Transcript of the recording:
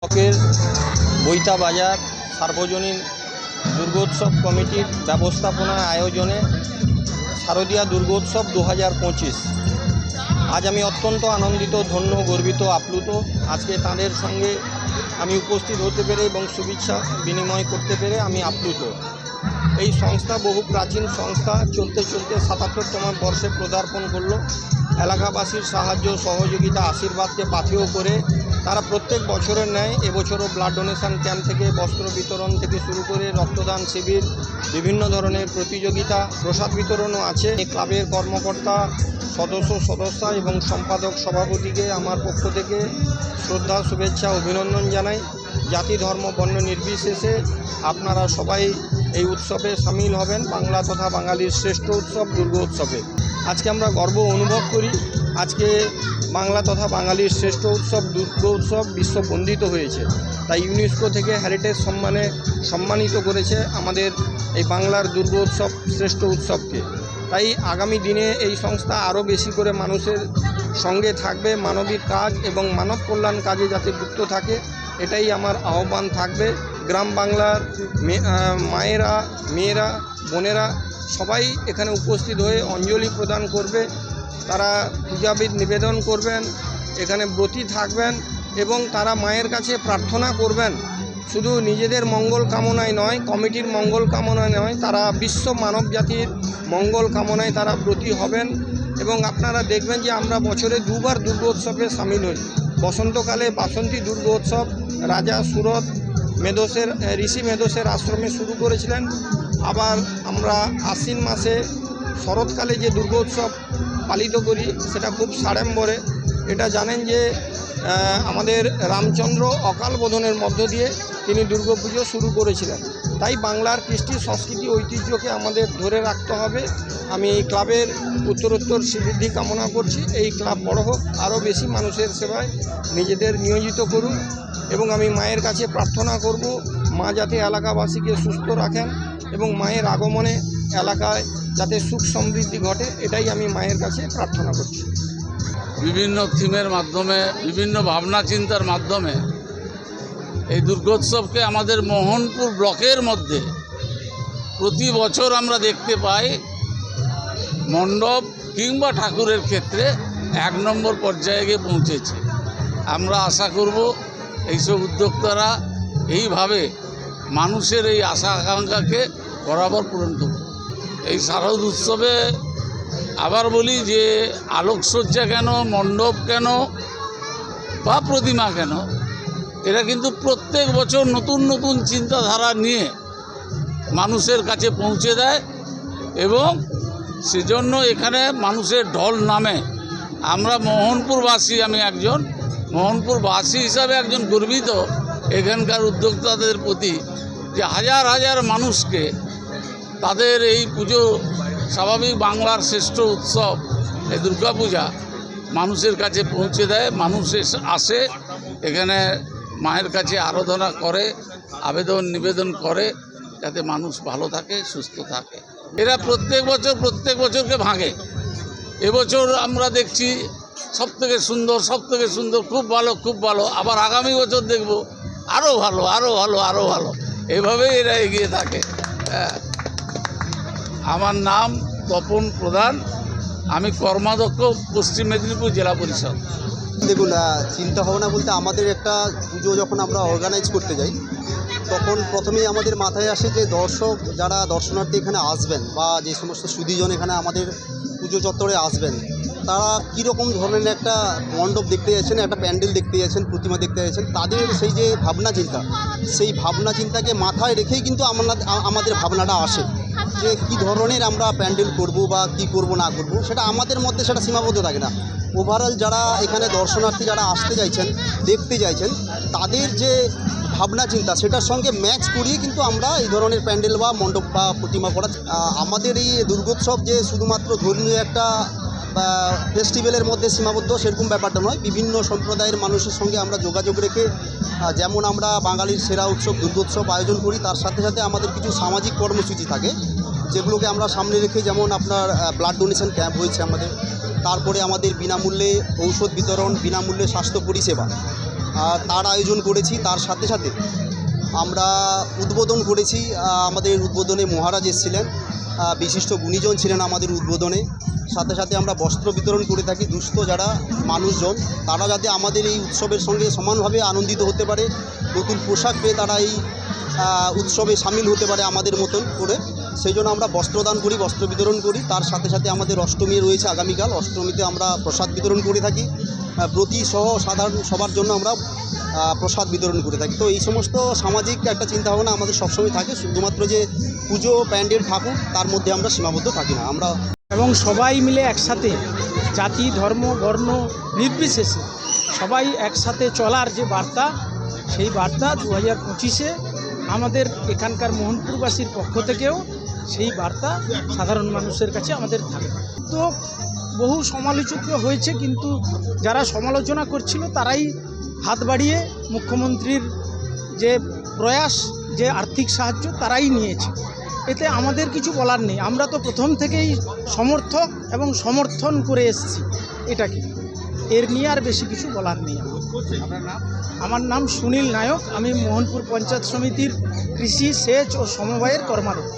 ব্লকের বৈতা বাজার সার্বজনীন দুর্গোৎসব কমিটির ব্যবস্থাপনায় আয়োজনে শারদীয়া দুর্গোৎসব 2025। আজ আমি অত্যন্ত আনন্দিত, ধন্য, গর্বিত, আপ্লুত। আজকে তাদের সঙ্গে আমি উপস্থিত হতে পেরে এবং শুভেচ্ছা বিনিময় করতে পেরে আমি আপ্লুত। এই সংস্থা বহু প্রাচীন সংস্থা, চলতে চলতে 77তম বর্ষে পদার্পণ করল। এলাকাবাসীর সাহায্য, সহযোগিতা, আশীর্বাদকে পাথেয় করে তারা প্রত্যেক বছরের ন্যায় এবছরও ব্লাড ডোনেশন ক্যাম্প থেকে বস্ত্র বিতরণ থেকে শুরু করে রক্তদান শিবির, বিভিন্ন ধরনের প্রতিযোগিতা, প্রসাদ বিতরণও আছে। এই ক্লাবের কর্মকর্তা, সদস্যা এবং সম্পাদক সভাপতিকে আমার পক্ষ থেকে শ্রদ্ধা, শুভেচ্ছা, অভিনন্দন জানাই। জাতি, ধর্ম, বর্ণ নির্বিশেষে আপনারা সবাই এই উৎসবে সামিল হবেন। বাংলা তথা বাঙালির শ্রেষ্ঠ উৎসব দুর্গোৎসবে আজকে আমরা গর্ব অনুভব করি। আজকে বাংলা তথা বাঙালির শ্রেষ্ঠ উৎসব দুর্গোৎসব বিশ্ববন্দিত হয়েছে। তাই ইউনেস্কো থেকে হেরিটেজ সম্মানে সম্মানিত করেছে আমাদের এই বাংলার দুর্গোৎসব শ্রেষ্ঠ উৎসবকে। তাই আগামী দিনে এই সংস্থা আরও বেশি করে মানুষের সঙ্গে থাকবে, মানবিক কাজ এবং মানব কল্যাণ কাজে যাতে যুক্ত থাকে, এটাই আমার আহ্বান থাকবে। গ্রাম বাংলার মায়েরা, মেয়েরা, বোনেরা সবাই এখানে উপস্থিত হয়ে অঞ্জলি প্রদান করবে। তারা পূজাবিধ নিবেদন করবেন, এখানে ব্রতী থাকবেন এবং তারা মায়ের কাছে প্রার্থনা করবেন। শুধু নিজেদের মঙ্গল কামনায় নয়, কমিটির মঙ্গল কামনায় নয়, তারা বিশ্ব মানব জাতির মঙ্গল কামনায় তারা ব্রতী হবেন। এবং আপনারা দেখবেন যে আমরা বছরে দুবার দুর্গোৎসবে সামিল হই। বসন্তকালে বাসন্তী দুর্গোৎসব রাজা সুরত ঋষি মেধসের আশ্রমে শুরু করেছিলেন। আবার আমরা আশ্বিন মাসে শরৎকালে যে দুর্গোৎসব পালিত করি সেটা খুব সাড়ম্বরে। এটা জানেন যে আমাদের রামচন্দ্র অকাল বোধনের মধ্য দিয়ে তিনি দুর্গাপুজো শুরু করেছিলেন। তাই বাংলার কৃষ্টি, সংস্কৃতি, ঐতিহ্যকে আমাদের ধরে রাখতে হবে। আমি এই ক্লাবের উত্তরোত্তর শ্রীবৃদ্ধি কামনা করছি। এই ক্লাব বড় হোক, আরও বেশি মানুষের সেবায় নিজেদের নিয়োজিত করুন এবং আমি মায়ের কাছে প্রার্থনা করব মা যাতে এলাকাবাসীকে সুস্থ রাখেন এবং মায়ের আগমনে এলাকায় যাতে সুখ সমৃদ্ধি ঘটে, এটাই আমি মায়ের কাছে প্রার্থনা করছি। বিভিন্ন থিমের মাধ্যমে, বিভিন্ন ভাবনা চিন্তার মাধ্যমে এই দুর্গোৎসবকে আমাদের মোহনপুর ব্লকের মধ্যে প্রতি বছর আমরা দেখতে পাই মণ্ডপ কিংবা ঠাকুরের ক্ষেত্রে 1 নম্বর পর্যায়ে গিয়ে পৌঁছেছে। আমরা আশা করব এইসব উদ্যোক্তারা এইভাবে মানুষের এই আশা আকাঙ্ক্ষাকে বরাবর পূরণ করবে। এই শারদ উৎসবে আবার বলি যে আলোকসজ্জা কেন, মণ্ডপ কেন বা প্রতিমা কেন, এরা কিন্তু প্রত্যেক বছর নতুন নতুন চিন্তাধারা নিয়ে মানুষের কাছে পৌঁছে দেয় এবং সেজন্য এখানে মানুষের ঢল নামে। আমরা মোহনপুরবাসী, আমি একজন মোহনপুরবাসী হিসাবে একজন গর্বিত এখানকার উদ্যোক্তাদের প্রতি, যে হাজার হাজার মানুষকে তাদের এই পুজো, স্বাভাবিক বাংলার শ্রেষ্ঠ উৎসব এই দুর্গাপূজা মানুষের কাছে পৌঁছে দেয়। মানুষ আসে এখানে মায়ের কাছে আরাধনা করে, আবেদন নিবেদন করে যাতে মানুষ ভালো থাকে, সুস্থ থাকে। এরা প্রত্যেক বছরকে ভাঙে। এবছর আমরা দেখছি সব থেকে সুন্দর, খুব ভালো। আবার আগামী বছর দেখব আরও ভালো। এভাবেই এরা এগিয়ে থাকে। আমার নাম তপন প্রধান, আমি কর্মাধ্যক্ষ পশ্চিম মেদিনীপুর জেলা পরিষদ। দেখুন, চিন্তা ভাবনা বলতে আমাদের একটা পুজো যখন আমরা অর্গানাইজ করতে যাই তখন প্রথমেই আমাদের মাথায় আসে যে যারা দর্শনার্থী এখানে আসবেন বা যে সমস্ত সুধীজন এখানে আমাদের পুজো চত্বরে আসবেন, তারা কীরকম ধরনের একটা মণ্ডপ দেখতে যাচ্ছেন, একটা প্যান্ডেল দেখতে যাচ্ছেন, প্রতিমা দেখতে যাচ্ছেন, তাদের সেই যে সেই ভাবনা চিন্তাকে মাথায় রেখেই কিন্তু আমাদের ভাবনাটা আসে যে কী ধরনের আমরা প্যান্ডেল করব বা কি করব না করব, সেটা আমাদের মধ্যে সেটা সীমাবদ্ধ থাকে না। ওভারঅল যারা এখানে দর্শনার্থী যারা আসতে চাইছেন, দেখতে চাইছেন, তাদের যে ভাবনা চিন্তা সেটার সঙ্গে ম্যাচ করিয়ে কিন্তু আমরা এই ধরনের প্যান্ডেল বা মণ্ডপ বা প্রতিমা করা। আমাদের এই দুর্গোৎসব যে শুধুমাত্র ধর্মীয় একটা ফেস্টিভ্যালের মধ্যে সীমাবদ্ধ সেরকম ব্যাপারটা নয়। বিভিন্ন সম্প্রদায়ের মানুষের সঙ্গে আমরা যোগাযোগ রেখে যেমন আমরা বাঙালির সেরা উৎসব দুর্গোৎসব আয়োজন করি, তার সাথে সাথে আমাদের কিছু সামাজিক কর্মসূচি থাকে যেগুলোকে আমরা সামনে রেখে, যেমন আপনার ব্লাড ডোনেশন ক্যাম্প হয়েছে আমাদের, তারপরে আমাদের বিনামূল্যে ঔষধ বিতরণ, বিনামূল্যে স্বাস্থ্য পরিষেবা, তার আয়োজন করেছি। তার সাথে সাথে আমরা উদ্বোধন করেছি। আমাদের উদ্বোধনে মহারাজ এসেছিলেন, বিশিষ্ট গুণীজন ছিলেন আমাদের উদ্বোধনে। সাথে সাথে আমরা বস্ত্র বিতরণ করে থাকি। দুস্থ যারা মানুষজন তারা যাতে আমাদের এই উৎসবের সঙ্গে সমানভাবে আনন্দিত হতে পারে, নতুন পোশাক পেয়ে তারা এই উৎসবে সামিল হতে পারে আমাদের মতন করে, সেই জন্য আমরা বস্ত্রদান করি, বস্ত্র বিতরণ করি। তার সাথে সাথে আমাদের অষ্টমী রয়েছে আগামীকাল। অষ্টমীতে আমরা প্রসাদ বিতরণ করে থাকি। ব্রতী সহ সাধারণ সবার জন্য আমরা প্রসাদ বিতরণ করে থাকি। তো এই সমস্ত সামাজিক একটা চিন্তাভাবনা আমাদের সবসময় থাকে। শুধুমাত্র যে পুজো প্যান্ডেল ঠাকুর তার মধ্যে আমরা সীমাবদ্ধ থাকি না। আমরা এবং সবাই মিলে একসাথে, জাতি ধর্ম বর্ণ নির্বিশেষে সবাই একসাথে চলার যে বার্তা, সেই বার্তা 2025-এ আমাদের এখানকার মোহনপুরবাসীর পক্ষ থেকেও সেই বার্তা সাধারণ মানুষের কাছে আমাদের থাকবে। তো বহু সমালোচিত হয়েছে, কিন্তু যারা সমালোচনা করছিল তারাই হাত বাড়িয়ে মুখ্যমন্ত্রীর যে প্রয়াস, যে আর্থিক সাহায্য তারাই নিয়েছে। এতে আমাদের কিছু বলার নেই। আমরা তো প্রথম থেকেই সমর্থক এবং সমর্থন করে এসেছি এটাকে। এর নিয়ে আর বেশি কিছু বলার নেই। আমার নাম সুনীল নায়ক। আমি মোহনপুর পঞ্চায়েত সমিতির কৃষি, সেচ ও সমবায়ের কর্মরত।